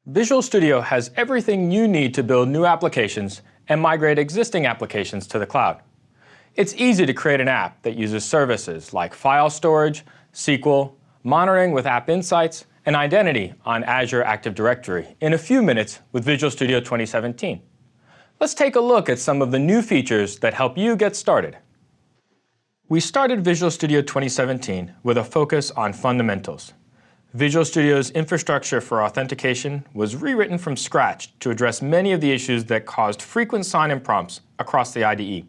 Visual Studio has everything you need to build new applications and migrate existing applications to the cloud. It's easy to create an app that uses services like file storage, SQL, monitoring with App Insights, and identity on Azure Active Directory in a few minutes with Visual Studio 2017. Let's take a look at some of the new features that help you get started. We started Visual Studio 2017 with a focus on fundamentals. Visual Studio's infrastructure for authentication was rewritten from scratch to address many of the issues that caused frequent sign-in prompts across the IDE.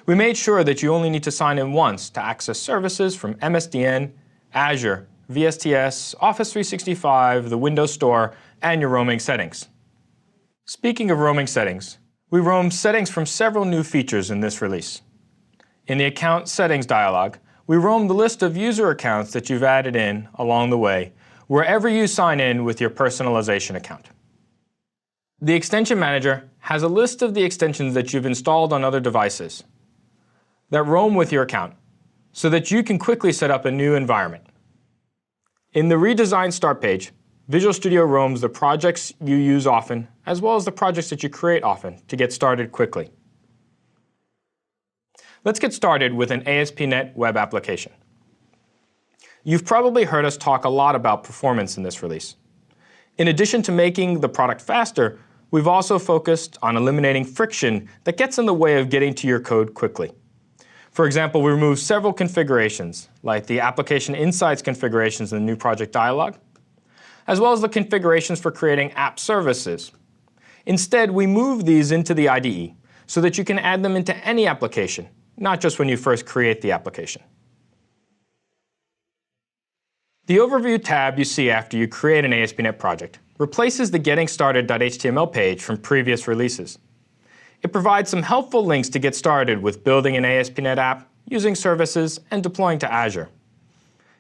We made sure that you only need to sign in once to access services from MSDN, Azure, VSTS, Office 365, the Windows Store, and your roaming settings. Speaking of roaming settings, we roamed settings from several new features in this release. In the Account Settings dialog, we roamed the list of user accounts that you've added in along the way, wherever you sign in with your personalization account. The Extension Manager has a list of the extensions that you've installed on other devices that roam with your account, so that you can quickly set up a new environment. In the redesigned Start page, Visual Studio roams the projects you use often, as well as the projects that you create often to get started quickly. Let's get started with an ASP.NET web application. You've probably heard us talk a lot about performance in this release. In addition to making the product faster, we've also focused on eliminating friction that gets in the way of getting to your code quickly. For example, we removed several configurations, like the Application Insights configurations in the new project dialog, as well as the configurations for creating app services. Instead, we moved these into the IDE so that you can add them into any application, not just when you first create the application. The Overview tab you see after you create an ASP.NET project replaces the Getting Started.html page from previous releases. It provides some helpful links to get started with building an ASP.NET app, using services, and deploying to Azure.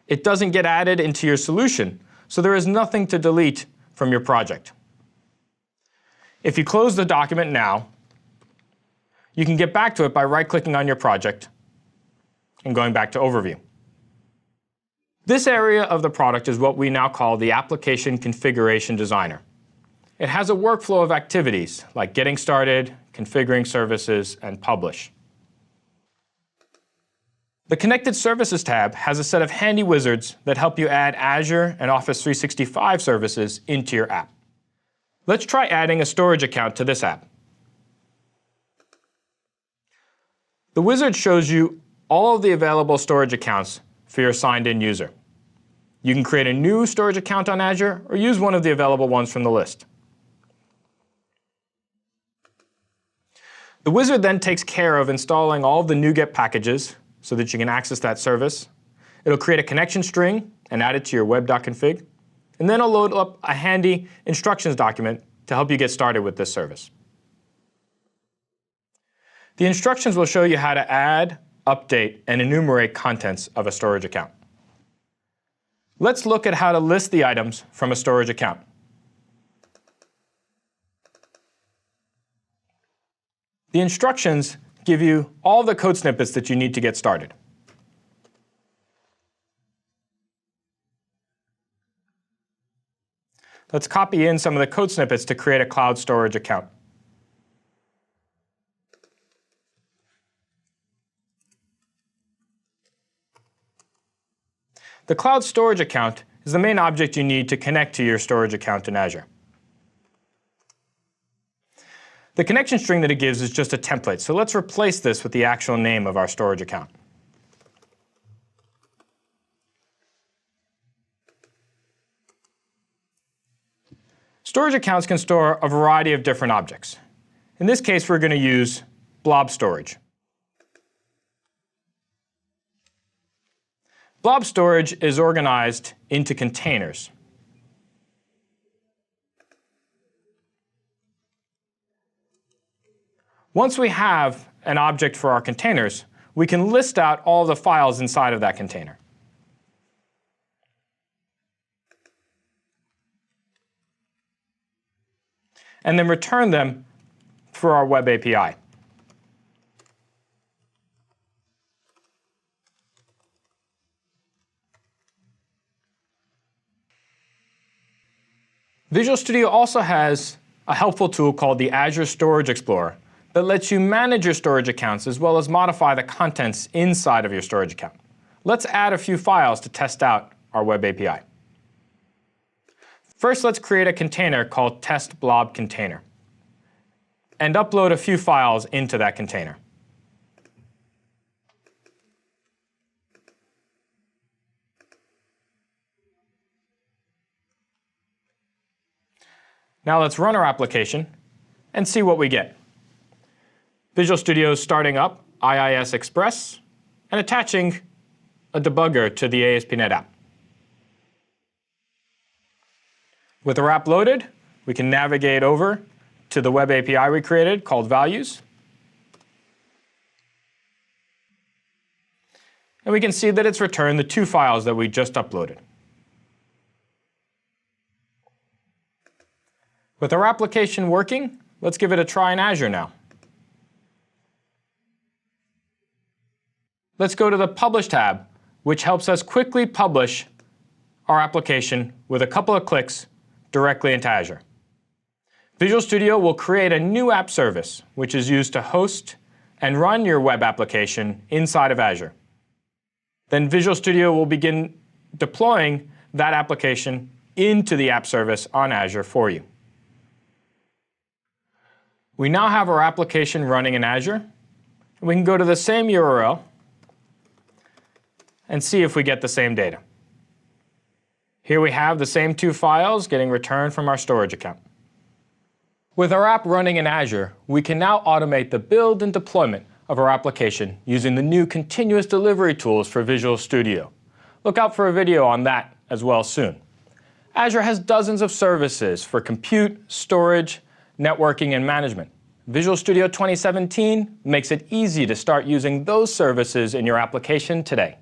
It doesn't get added into your solution, so there is nothing to delete from your project. If you close the document now, you can get back to it by right-clicking on your project and going back to Overview. This area of the product is what we now call the Application Configuration Designer. It has a workflow of activities like getting started, configuring services, and publish. The Connected Services tab has a set of handy wizards that help you add Azure and Office 365 services into your app. Let's try adding a storage account to this app. The wizard shows you all of the available storage accounts for your signed-in user. You can create a new storage account on Azure or use one of the available ones from the list. The wizard then takes care of installing all of the NuGet packages so that you can access that service. It'll create a connection string and add it to your web.config. And then it'll load up a handy instructions document to help you get started with this service. The instructions will show you how to add, update, and enumerate contents of a storage account. Let's look at how to list the items from a storage account. The instructions give you all the code snippets that you need to get started. Let's copy in some of the code snippets to create a cloud storage account. The cloud storage account is the main object you need to connect to your storage account in Azure. The connection string that it gives is just a template, so let's replace this with the actual name of our storage account. Storage accounts can store a variety of different objects. In this case, we're going to use blob storage. Blob storage is organized into containers. Once we have an object for our containers, we can list out all the files inside of that container. And then return them through our web API. Visual Studio also has a helpful tool called the Azure Storage Explorer that lets you manage your storage accounts as well as modify the contents inside of your storage account. Let's add a few files to test out our web API. First, let's create a container called test blob container and upload a few files into that container. Now let's run our application and see what we get. Visual Studio is starting up IIS Express and attaching a debugger to the ASP.NET app. With our app loaded, we can navigate over to the web API we created called Values. And we can see that it's returned the two files that we just uploaded. With our application working, let's give it a try in Azure now. Let's go to the Publish tab, which helps us quickly publish our application with a couple of clicks directly into Azure. Visual Studio will create a new app service, which is used to host and run your web application inside of Azure. Then Visual Studio will begin deploying that application into the app service on Azure for you. We now have our application running in Azure. We can go to the same URL and see if we get the same data. Here we have the same two files getting returned from our storage account. With our app running in Azure, we can now automate the build and deployment of our application using the new continuous delivery tools for Visual Studio. Look out for a video on that as well soon. Azure has dozens of services for compute, storage, networking, and management. Visual Studio 2017 makes it easy to start using those services in your application today.